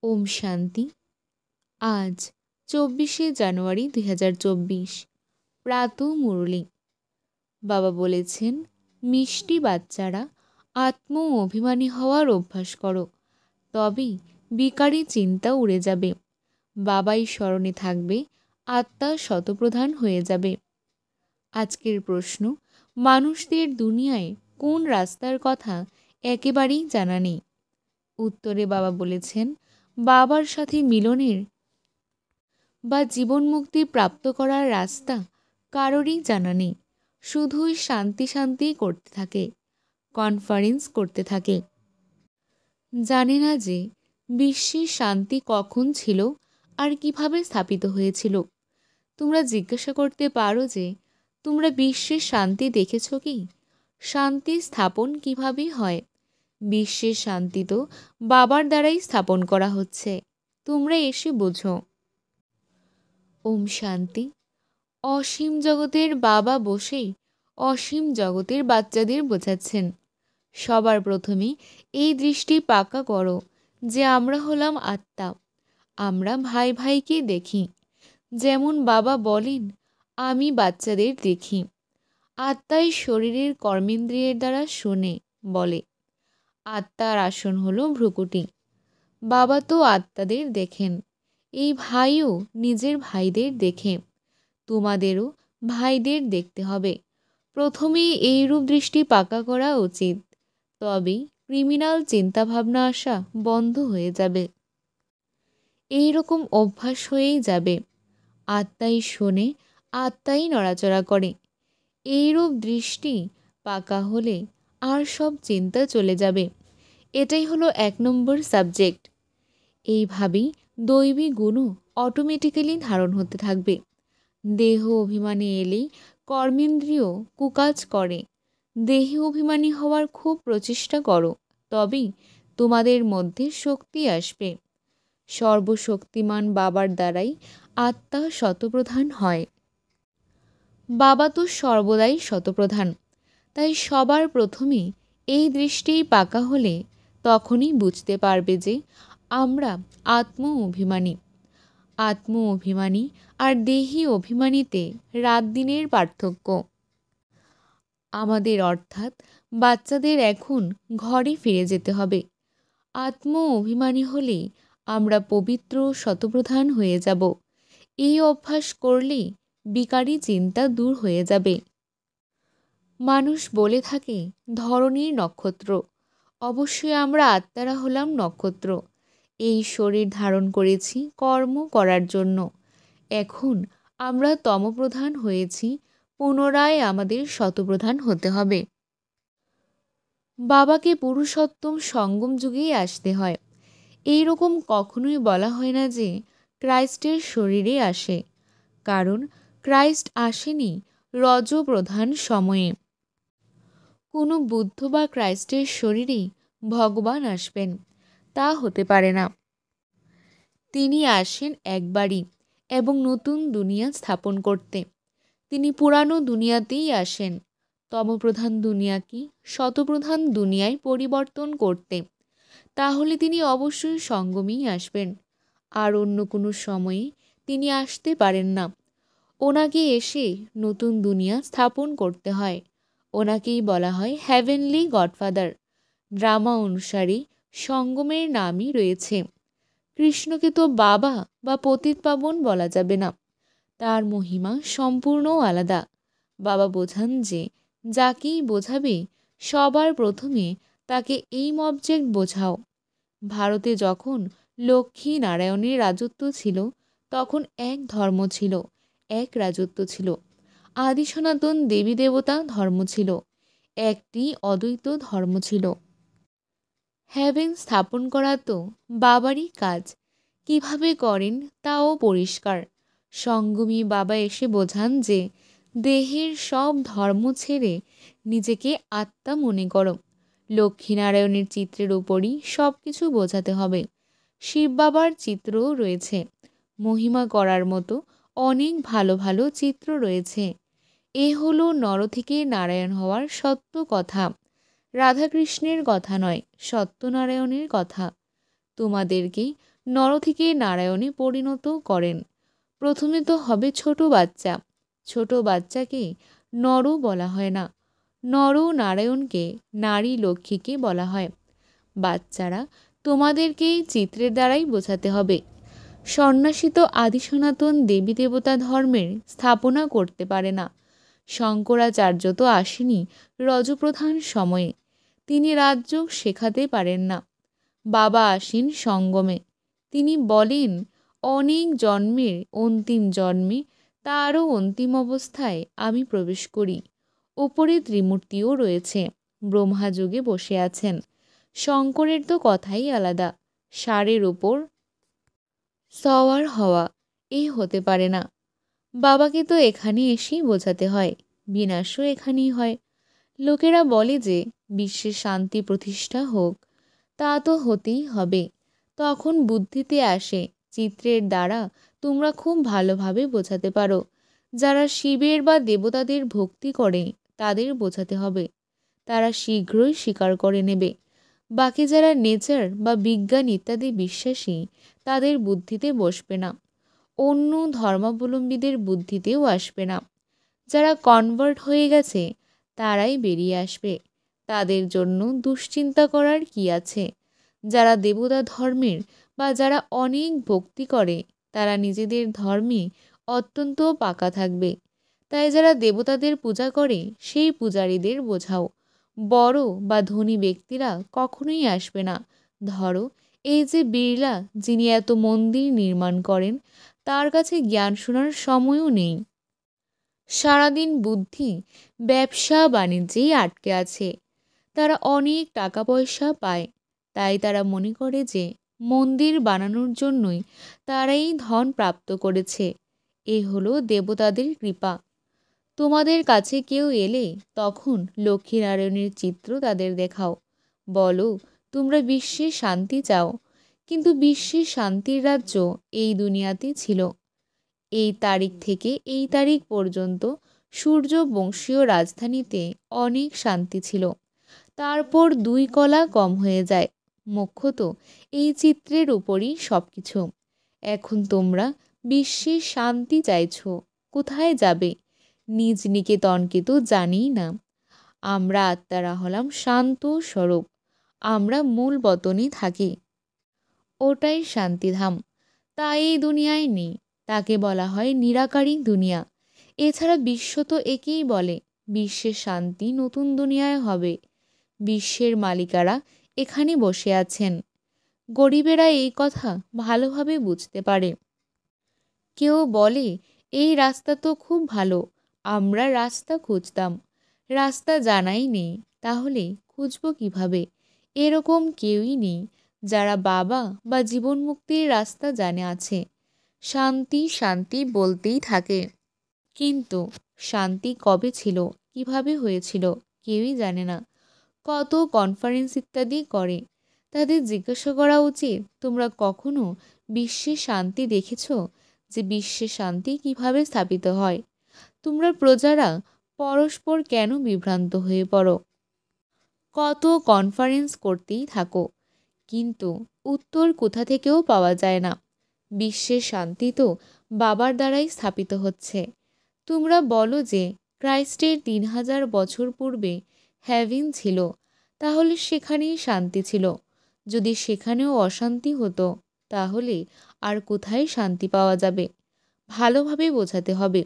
ওম শান্তি। আজ 24শে জানুয়ারি 2024, প্রাতঃ মুরলি। বাবা বলেছেন, মিষ্টি বাচ্চারা আত্ম অভিমানী হওয়ার অভ্যাস করো, তবেই বিকারী চিন্তা উড়ে যাবে। বাবাই স্মরণে থাকবে, আত্মা শতপ্রধান হয়ে যাবে। আজকের প্রশ্ন, মানুষদের দুনিয়ায় কোন রাস্তার কথা একেবারেই জানা নেই? উত্তরে বাবা বলেছেন, বাবার সাথে মিলনের বা জীবন মুক্তি প্রাপ্ত করার রাস্তা কারোরই জানা নেই। শুধুই শান্তি শান্তি করতে থাকে, কনফারেন্স করতে থাকে। জানে না যে বিশ্বে শান্তি কখন ছিল আর কিভাবে স্থাপিত হয়েছিল। তোমরা জিজ্ঞাসা করতে পারো যে তোমরা বিশ্বে শান্তি দেখেছ কি? শান্তি স্থাপন কিভাবে হয়? বিশ্বের শান্তি তো বাবার দ্বারাই স্থাপন করা হচ্ছে। তোমরা এসে বোঝো। ওম শান্তি। অসীম জগতের বাবা বসেই অসীম জগতের বাচ্চাদের বোঝাচ্ছেন। সবার প্রথমে এই দৃষ্টি পাকা করো যে আমরা হলাম আত্মা। আমরা ভাই ভাইকে দেখি। যেমন বাবা বলেন, আমি বাচ্চাদের দেখি। আত্মাই শরীরের কর্মেন্দ্রিয়ের দ্বারা শোনে, বলে। আত্মার আসন হলো ভ্রুকুটি। বাবা তো আত্মাদের দেখেন। এই ভাইও নিজের ভাইদের দেখে। তোমাদেরও ভাইদের দেখতে হবে। প্রথমে এই রূপ দৃষ্টি পাকা করা উচিত, তবেই ক্রিমিনাল চিন্তাভাবনা আসা বন্ধ হয়ে যাবে। এই রকম অভ্যাস হয়েই যাবে। আত্মাই শোনে, আত্মাই নড়াচড়া করে। এইরূপ দৃষ্টি পাকা হলে আর সব চিন্তা চলে যাবে। এটাই হলো 1 নম্বর সাবজেক্ট। এইভাবেই দৈবী গুণও অটোমেটিক্যালি ধারণ হতে থাকবে। দেহ অভিমানে এলেই কর্মেন্দ্রিয় কুকাজ করে। দেহে অভিমানী হওয়ার খুব প্রচেষ্টা করো, তবেই তোমাদের মধ্যে শক্তি আসবে। সর্বশক্তিমান বাবার দ্বারাই আত্মা শতপ্রধান হয়। বাবা তো সর্বদাই শতপ্রধান। তাই সবার প্রথমে এই দৃষ্টিই পাকা হলে তখনই বুঝতে পারবে যে আমরা আত্ম অভিমানী। আত্ম অভিমানী আর দেহি অভিমানীতে রাত দিনের পার্থক্য। আমাদের অর্থাৎ বাচ্চাদের এখন ঘরে ফিরে যেতে হবে। আত্ম অভিমানী হলেই আমরা পবিত্র শতপ্রধান হয়ে যাব। এই অভ্যাস করলেই বিকারী চিন্তা দূর হয়ে যাবে। মানুষ বলে থাকে ধরণীর নক্ষত্র। অবশ্যই আমরা আত্মারা হলাম নক্ষত্র। এই শরীর ধারণ করেছি কর্ম করার জন্য। এখন আমরা তমপ্রধান হয়েছি, পুনরায় আমাদের শতপ্রধান হতে হবে। বাবাকে পুরুষোত্তম সঙ্গম যুগেই আসতে হয়। এই রকম কখনোই বলা হয় না যে ক্রাইস্টের শরীরে আসে, কারণ ক্রাইস্ট আসেনি রজপ্রধান সময়ে। কোনো বুদ্ধ বা ক্রাইস্টের শরীরেই ভগবান আসবেন, তা হতে পারে না। তিনি আসেন একবারই এবং নতুন দুনিয়া স্থাপন করতে। তিনি পুরানো দুনিয়াতেই আসেন, তমপ্রধান দুনিয়াকে শতপ্রধান দুনিয়ায় পরিবর্তন করতে। তাহলে তিনি অবশ্যই সঙ্গমেই আসবেন। আর অন্য কোনো সময়ে তিনি আসতে পারেন না। ওনাকে এসে নতুন দুনিয়া স্থাপন করতে হয়। ওনাকেই বলা হয় হেভেনলি গডফাদার। ড্রামা অনুসারে সঙ্গমের নামই রয়েছে। কৃষ্ণকে তো বাবা বা পতিত পাবন বলা যাবে না। তার মহিমা সম্পূর্ণ আলাদা। বাবা বোঝান যে যাকেই বোঝাবে সবার প্রথমে তাকে এইম অবজেক্ট বোঝাও। ভারতে যখন লক্ষ্মী নারায়ণের রাজত্ব ছিল, তখন এক ধর্ম ছিল, এক রাজত্ব ছিল। আদি সনাতন দেবী দেবতা ধর্ম ছিল, একটি অদ্বৈত ধর্ম ছিল। হেভেন স্থাপন করা তো বাবারই কাজ। কিভাবে করেন তাও পরিষ্কার। সঙ্গমী বাবা এসে বোঝান যে দেহের সব ধর্ম ছেড়ে নিজেকে আত্মা মনে করো। লক্ষ্মীনারায়ণের চিত্রের উপরই সব কিছু বোঝাতে হবে। শিব বাবার চিত্রও রয়েছে। মহিমা করার মতো অনেক ভালো ভালো চিত্র রয়েছে। এ হলো নর থেকে নারায়ণ হওয়ার সত্য কথা। রাধাকৃষ্ণের কথা নয়, সত্যনারায়ণের কথা। তোমাদেরকে নর থেকে নারায়ণে পরিণত করেন। প্রথমে তো হবে ছোট বাচ্চা। ছোট বাচ্চাকে নর বলা হয় না, নর নারায়ণকে নারী লক্ষ্মীকে বলা হয়। বাচ্চারা তোমাদেরকেই চিত্রের দ্বারাই বোঝাতে হবে। সন্ন্যাসী তো আদি সনাতন দেবী দেবতা ধর্মের স্থাপনা করতে পারে না। শঙ্করাচার্য তো আসেনি রজপ্রধান সময়ে, তিনি রাজযোগ শেখাতে পারেন না। বাবা আসেন সঙ্গমে, তিনি বলেন অনেক জন্মের অন্তিম জন্মে তারও অন্তিম অবস্থায় আমি প্রবেশ করি। ওপরে ত্রিমূর্তিও রয়েছে, ব্রহ্মাযুগে বসে আছেন। শঙ্করের তো কথাই আলাদা, ষাঁড়ের ওপর সওয়ার হওয়া এই হতে পারে না। বাবাকে তো এখানে এসেই বোঝাতে হয়, বিনাশও এখানেই হয়। লোকেরা বলে যে বিশ্বে শান্তি প্রতিষ্ঠা হোক, তা তো হতেই হবে। তখন বুদ্ধিতে আসে, চিত্রের দ্বারা তোমরা খুব ভালোভাবে বোঝাতে পারো। যারা শিবের বা দেবতাদের ভক্তি করে তাদের বোঝাতে হবে, তারা শীঘ্রই স্বীকার করে নেবে। বাকি যারা নেচার বা বিজ্ঞান ইত্যাদি বিশ্বাসী, তাদের বুদ্ধিতে বসবে না, অন্য ধর্মাবলম্বীদের বুদ্ধিতেও আসবে না। যারা কনভার্ট হয়ে গেছে তারাই বেরিয়ে আসবে, তাদের জন্য দুশ্চিন্তা করার কি আছে। যারা দেবতা ধর্মের বা যারা অনেক ভক্তি করে তারা নিজেদের ধর্মে অত্যন্ত পাকা থাকবে। তাই যারা দেবতাদের পূজা করে সেই পূজারীদের বোঝাও। বড় বা ধনী ব্যক্তিরা কখনোই আসবে না। ধরো এই যে বিড়লা, যিনি এত মন্দির নির্মাণ করেন, তার কাছে জ্ঞান শোনার সময়ও নেই। সারাদিন বুদ্ধি ব্যবসা বাণিজ্যেই আটকে আছে। তারা অনেক টাকা পয়সা পায়, তাই তারা মনে করে যে মন্দির বানানোর জন্যই তারা এই ধন প্রাপ্ত করেছে। এ হলো দেবতাদের কৃপা। তোমাদের কাছে কেউ এলে তখন লক্ষ্মীনারায়ণের চিত্র তাদের দেখাও। বলো তোমরা বিশ্বে শান্তি চাও, কিন্তু বিশ্বে শান্তির রাজ্য এই দুনিয়াতে ছিল। এই তারিখ থেকে এই তারিখ পর্যন্ত সূর্যবংশীয় রাজধানীতে অনেক শান্তি ছিল। তারপর 2 কলা কম হয়ে যায়। মুখ্যত এই চিত্রের উপরই সব কিছু। এখন তোমরা বিশ্বে শান্তি চাইছ, কোথায় যাবে? নিজ নিকেতনকে তো জানিই না। আমরা আত্মারা হলাম শান্ত স্বরূপ, আমরা মূল বতনে থাকি, ওটাই শান্তিধাম। তা এই দুনিয়ায় নেই, তাকে বলা হয় নিরাকারী দুনিয়া। এছাড়া বিশ্ব তো একেই বলে। বিশ্বের শান্তি নতুন দুনিয়ায় হবে। বিশ্বের মালিকারা এখানে বসে আছেন। গরিবেরা এই কথা ভালোভাবে বুঝতে পারে। কেউ বলে এই রাস্তা তো খুব ভালো, আমরা রাস্তা খুঁজতাম। রাস্তা জানাই নেই, তাহলে খুঁজব কিভাবে? এরকম কেউই নেই যারা বাবা বা জীবন মুক্তির রাস্তা জানে আছে। শান্তি শান্তি বলতেই থাকে, কিন্তু শান্তি কবে ছিল, কিভাবে হয়েছিল কেউই জানে না। কত কনফারেন্স ইত্যাদি করে, তাদের জিজ্ঞাসা করা উচিত তোমরা কখনো বিশ্বে শান্তি দেখেছ, যে বিশ্বে শান্তি কিভাবে স্থাপিত হয়? তোমরা প্রজারা পরস্পর কেন বিভ্রান্ত হয়ে পড়ো? কত কনফারেন্স করতেই থাকো, কিন্তু উত্তর কোথা থেকেও পাওয়া যায় না। বিশ্বের শান্তি তো বাবার দ্বারাই স্থাপিত হচ্ছে। তোমরা বলো যে ক্রাইস্টের 3000 বছর পূর্বে হ্যাভেন ছিল, তাহলে সেখানেই শান্তি ছিল। যদি সেখানেও অশান্তি হতো, তাহলে আর কোথায় শান্তি পাওয়া যাবে? ভালোভাবে বোঝাতে হবে।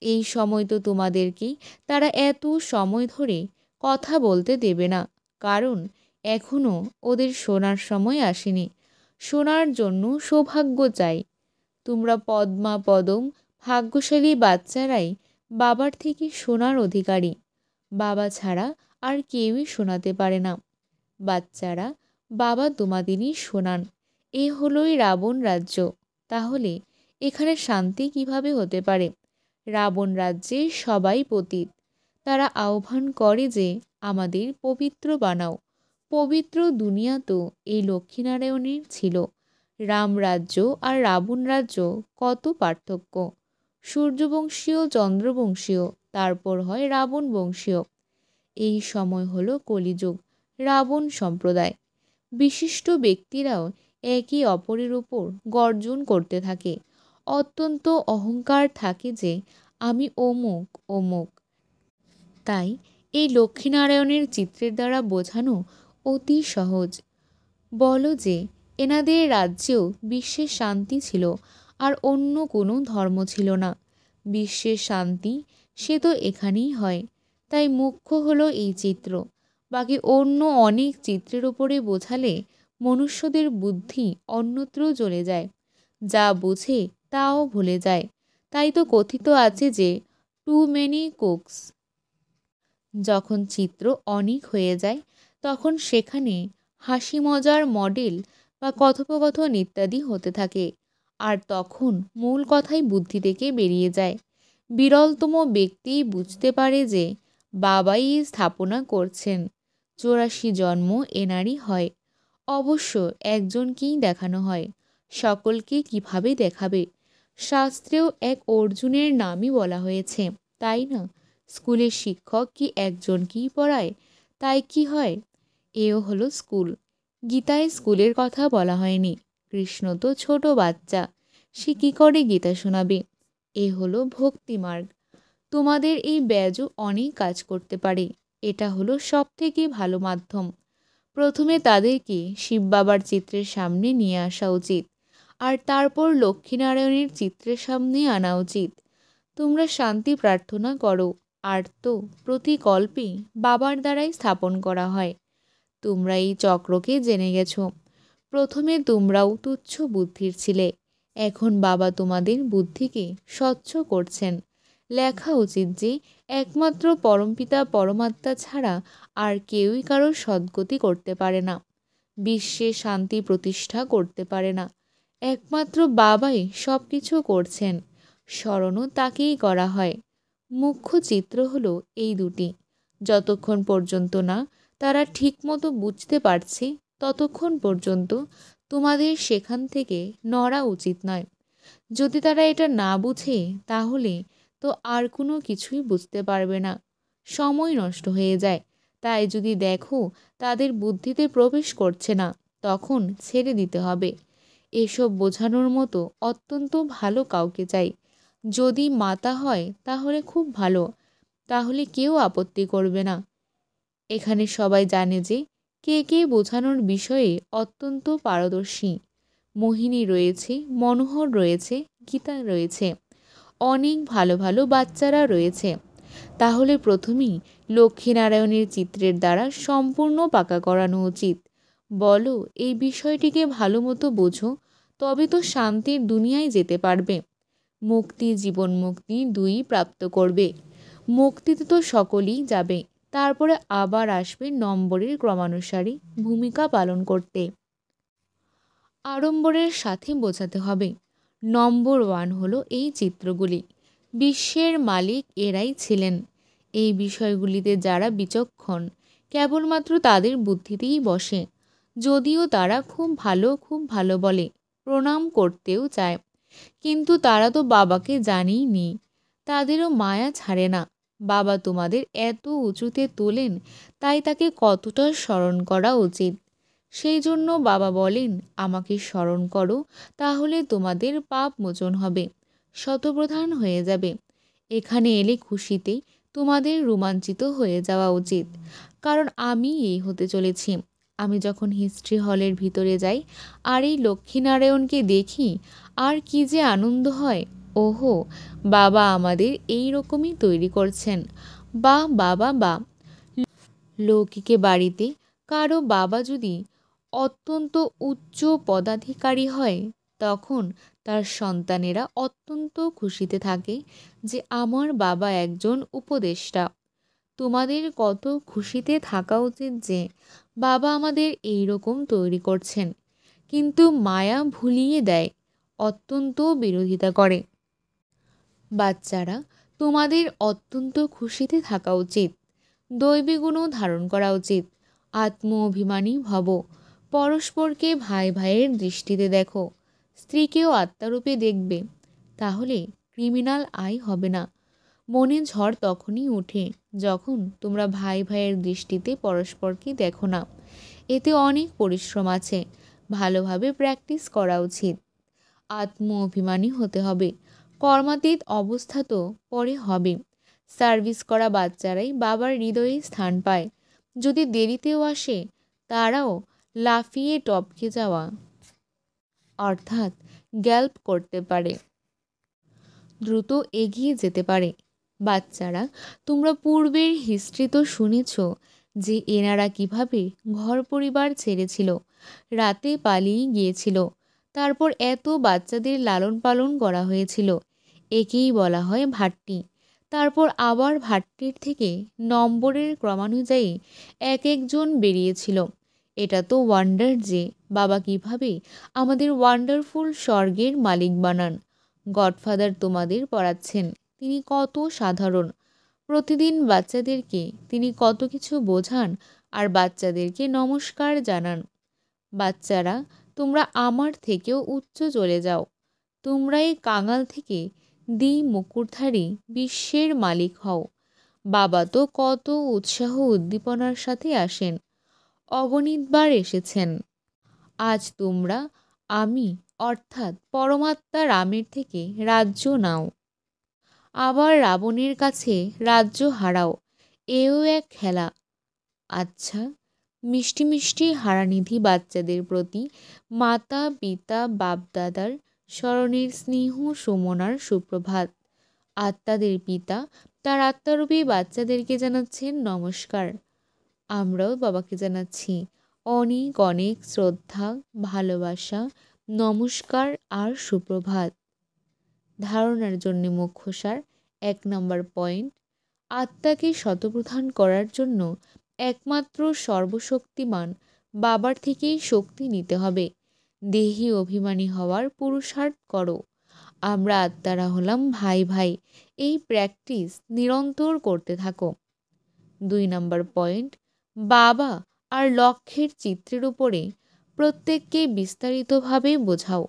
এই সময় তো তোমাদেরকেই তারা এত সময় ধরে কথা বলতে দেবে না, কারণ এখনও ওদের শোনার সময় আসেনি। শোনার জন্য সৌভাগ্য চাই। তোমরা পদ্মা পদম ভাগ্যশালী বাচ্চারাই বাবার থেকে শোনার অধিকারী। বাবা ছাড়া আর কেউই শোনাতে পারে না। বাচ্চারা বাবা তোমাদেরই শোনান। এ হলোই রাবণ রাজ্য। তাহলে এখানে শান্তি কিভাবে হতে পারে? রাবণ রাজ্যে সবাই পতিত। তারা আহ্বান করে যে আমাদের পবিত্র বানাও। পবিত্র দুনিয়া তো এই লক্ষ্মীনারায়ণের ছিল। রাম রাজ্য আর রাবণ রাজ্য কত পার্থক্য! সূর্যবংশীয়, চন্দ্রবংশীয়, তারপর হয় রাবণ বংশীয়। এই সময় হলো কলিযুগ, রাবণ সম্প্রদায়। বিশিষ্ট ব্যক্তিরাও একে অপরের উপর গর্জন করতে থাকে। অত্যন্ত অহংকার থাকে যে আমি অমুক অমুক। তাই এই লক্ষ্মীনারায়ণের চিত্রের দ্বারা বোঝানো অতি সহজ। বলো যে এনাদের রাজ্যেও বিশ্বের শান্তি ছিল, আর অন্য কোনো ধর্ম ছিল না। বিশ্বের শান্তি সে তো এখানেই হয়। তাই মুখ্য হলো এই চিত্র। বাকি অন্য অনেক চিত্রের ওপরে বোঝালে মনুষ্যদের বুদ্ধি অন্যত্র চলে যায়, যা বোঝে তাও ভুলে যায়। তাই তো কথিত আছে যে টু মেনি কুকস। যখন চিত্র অনেক হয়ে যায় তখন সেখানে হাসি মজার মডেল বা কথোপকথন ইত্যাদি হতে থাকে, আর তখন মূল কথাই বুদ্ধি থেকে বেরিয়ে যায়। বিরলতম ব্যক্তি বুঝতে পারে যে বাবাই এই স্থাপনা করছেন। 84 জন্ম এনারই হয়। অবশ্য একজনকেই দেখানো হয়, সকলকে কিভাবে দেখাবে? শাস্ত্রেও এক অর্জুনের নামই বলা হয়েছে, তাই না? স্কুলের শিক্ষক কি একজনকেই পড়ায়? তাই কি হয়? এও হলো স্কুল। গীতায় স্কুলের কথা বলা হয়নি। কৃষ্ণ তো ছোট বাচ্চা, সে কী করে গীতা শোনাবে? এ হলো ভক্তিমার্গ। তোমাদের এই ব্যাজও অনেক কাজ করতে পারে। এটা হলো সবথেকে ভালো মাধ্যম। প্রথমে তাদেরকে শিব বাবার চিত্রের সামনে নিয়ে আসা উচিত, আর তারপর লক্ষ্মীনারায়ণের চিত্রের সামনে আনা উচিত। তোমরা শান্তি প্রার্থনা করো, আর তো প্রতিকল্পে বাবার দ্বারাই স্থাপন করা হয়। তোমরা এই চক্রকে জেনে গেছো। প্রথমে তোমরাও তুচ্ছ বুদ্ধির ছিলে, এখন বাবা তোমাদের বুদ্ধিকে স্বচ্ছ করছেন। লেখা উচিত যে একমাত্র পরমপিতা পরমাত্মা ছাড়া আর কেউই কারোর সদ্গতি করতে পারে না, বিশ্বে শান্তি প্রতিষ্ঠা করতে পারে না। একমাত্র বাবাই সব কিছু করছেন, স্মরণও তাকেই করা হয়। মুখ্য চিত্র হলো এই দুটি। যতক্ষণ পর্যন্ত না তারা ঠিকমতো বুঝতে পারছে ততক্ষণ পর্যন্ত তোমাদের সেখান থেকে নড়া উচিত নয়। যদি তারা এটা না বুঝে তাহলে তো আর কোনো কিছুই বুঝতে পারবে না, সময় নষ্ট হয়ে যায়। তাই যদি দেখো তাদের বুদ্ধিতে প্রবেশ করছে না, তখন ছেড়ে দিতে হবে। এসব বোঝানোর মতো অত্যন্ত ভালো কাউকে চাই। যদি মাতা হয় তাহলে খুব ভালো, তাহলে কেউ আপত্তি করবে না। এখানে সবাই জানে যে কে কে বোঝানোর বিষয়ে অত্যন্ত পারদর্শী। মোহিনী রয়েছে, মনোহর রয়েছে, গীতা রয়েছে, অনেক ভালো ভালো বাচ্চারা রয়েছে। তাহলে প্রথমেই লক্ষ্মীনারায়ণের চিত্রের দ্বারা সম্পূর্ণ পাকা করানো উচিত। বলো এই বিষয়টিকে ভালো মতো বোঝো, তবে তো শান্তির দুনিয়ায় যেতে পারবে। মুক্তি জীবন মুক্তি দুই প্রাপ্ত করবে। মুক্তিতে তো সকলেই যাবে, তারপরে আবার আসবে নম্বরের ক্রমানুসারে ভূমিকা পালন করতে। আড়ম্বরের সাথে বোঝাতে হবে। নম্বর 1 হলো এই চিত্রগুলি। বিশ্বের মালিক এরাই ছিলেন। এই বিষয়গুলিতে যারা বিচক্ষণ কেবলমাত্র তাদের বুদ্ধিতেই বসে। যদিও তারা খুব ভালো বলে, প্রণাম করতেও চায়, কিন্তু তারা তো বাবাকে জানেই নি। তাদেরও মায়া ছাড়ে না। বাবা তোমাদের এত উঁচুতে তোলেন, তাই তাকে কতটা স্মরণ করা উচিত। সেই জন্য বাবা বলেন আমাকে স্মরণ করো, তাহলে তোমাদের পাপ মোচন হবে, শতপ্রধান হয়ে যাবে। এখানে এলে খুশিতে তোমাদের রোমাঞ্চিত হয়ে যাওয়া উচিত, কারণ আমি এই হতে চলেছি। আমি যখন হিস্ট্রি হলের ভিতরে যাই আর এই লক্ষ্মীনারায়ণকে দেখি, আর কি যে আনন্দ হয়। ওহো, বাবা আমাদের এই রকমই তৈরি করছেন। বা বাবা বা লৌকিকে বাড়িতে কারো বাবা যদি অত্যন্ত উচ্চ পদাধিকারী হয়, তখন তার সন্তানেরা অত্যন্ত খুশিতে থাকে যে আমার বাবা একজন উপদেষ্টা। তোমাদের কত খুশিতে থাকা উচিত যে বাবা আমাদের এই রকম তৈরি করছেন। কিন্তু মায়া ভুলিয়ে দেয়, অত্যন্ত বিরোধিতা করে। বাচ্চারা, তোমাদের অত্যন্ত খুশিতে থাকা উচিত। দৈবী গুণও ধারণ করা উচিত। আত্ম অভিমানী ভব। পরস্পরকে ভাই ভাইয়ের দৃষ্টিতে দেখো। স্ত্রীকেও আত্মারূপে দেখবে, তাহলে ক্রিমিনাল আয় হবে না। মনে ঝড় তখনই ওঠে যখন তোমরা ভাই ভাইয়ের দৃষ্টিতে পরস্পরকে দেখো না। এতে অনেক পরিশ্রম আছে। ভালোভাবে প্র্যাকটিস করা উচিত। আত্ম অভিমানী হতে হবে। কর্মাতীত অবস্থা তো পরে হবে। সার্ভিস করা বাচ্চারাই বাবার হৃদয়ে স্থান পায়। যদি দেরিতেও আসে, তারাও লাফিয়ে টপকে যাওয়া অর্থাৎ গ্যাল্প করতে পারে, দ্রুত এগিয়ে যেতে পারে। বাচ্চারা, তোমরা পূর্বের হিস্ট্রি তো শুনেছ যে এনারা কিভাবে ঘর পরিবার ছেড়েছিল, রাতে পালিয়ে গিয়েছিল, তারপর এত বাচ্চাদের লালন পালন করা হয়েছিল। একেই বলা হয় ভাট্টি। তারপর আবার ভাট্টির থেকে নম্বরের ক্রমানুযায়ী এক একজন বেরিয়েছিল। এটা তো ওয়ান্ডার যে বাবা কিভাবে আমাদের ওয়ান্ডারফুল স্বর্গের মালিক বানান। গডফাদার তোমাদের পড়াচ্ছেন, তিনি কত সাধারণ। প্রতিদিন বাচ্চাদেরকে তিনি কত কিছু বোঝান আর বাচ্চাদেরকে নমস্কার জানান। বাচ্চারা, তোমরা আমার থেকেও উচ্চ চলে যাও। তোমরা এই কাঙাল থেকে মুকুটধারী বিশ্বের মালিক হও। বাবা তো কত উৎসাহ উদ্দীপনার সাথে আসেন, অগণিতবার এসেছেন। আজ তোমরা আমি অর্থাৎ পরমাত্মা রামের থেকে রাজ্য নাও, আবার রাবণের কাছে রাজ্য হারাও। এও এক খেলা। আচ্ছা, মিষ্টি মিষ্টি হারানিধি বাচ্চাদের প্রতি মাতা পিতা বাপদাদার স্মরণের স্নেহ সুমনার সুপ্রভাত। আত্মাদের পিতা তার আত্মারূপী বাচ্চাদেরকে জানাচ্ছেন নমস্কার। আমরাও বাবাকে জানাচ্ছি অনেক অনেক শ্রদ্ধা, ভালোবাসা, নমস্কার আর সুপ্রভাত। ধারণার জন্য মুখ্যসার 1 নম্বর পয়েন্ট, আত্মাকে শতপ্রধান করার জন্য একমাত্র সর্বশক্তিমান বাবার থেকেই শক্তি নিতে হবে। দেহি অভিমানী হওয়ার পুরুষার্থ করো। আমরা আত্মারা হলাম ভাই ভাই, এই প্র্যাকটিস নিরন্তর করতে থাকো। 2 নম্বর পয়েন্ট, বাবা আর লক্ষ্যের চিত্রের উপরে প্রত্যেককে বিস্তারিতভাবে বোঝাও।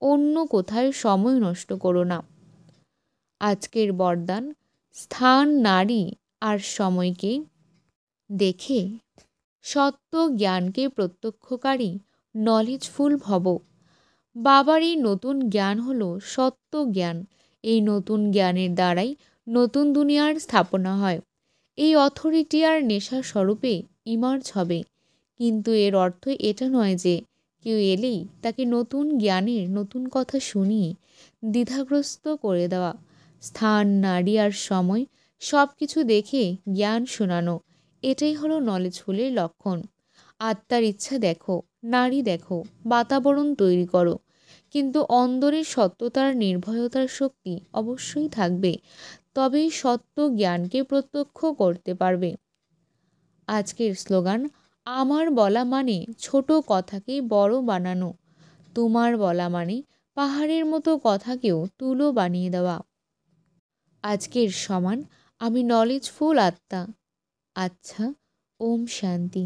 অন্য কোথায় সময় নষ্ট করো না। আজকের বরদান, স্থান, নারী আর সময়কে দেখে সত্য জ্ঞানকে প্রত্যক্ষকারী নলেজফুল ভব। বাবার এই নতুন জ্ঞান হলো সত্য জ্ঞান। এই নতুন জ্ঞানের দ্বারাই নতুন দুনিয়ার স্থাপনা হয়। এই অথরিটি আর নেশা স্বরূপে ইমার্জ হবে। কিন্তু এর অর্থ এটা নয় যে কেউ এলেই তাকে নতুন জ্ঞানের নতুন কথা শুনিয়ে দ্বিধাগ্রস্ত করে দেওয়া। স্থান, নারী আর সময় সব কিছু দেখে জ্ঞান শোনানো, এটাই হলো নলেজফুলের লক্ষণ। আত্মার ইচ্ছা দেখো, নারী দেখো, বাতাবরণ তৈরি করো, কিন্তু অন্দরের সত্যতার নির্ভয়তার শক্তি অবশ্যই থাকবে। তবেই সত্য জ্ঞানকে প্রত্যক্ষ করতে পারবে। আজকের স্লোগান, আমার বলা মানে ছোট কথাকে বড় বানানো, তোমার বলা মানে পাহাড়ের মতো কথাকেও তুলো বানিয়ে দেওয়া। আজকের সমান, আমি নলেজফুল আত্মা। আচ্ছা, ওম শান্তি।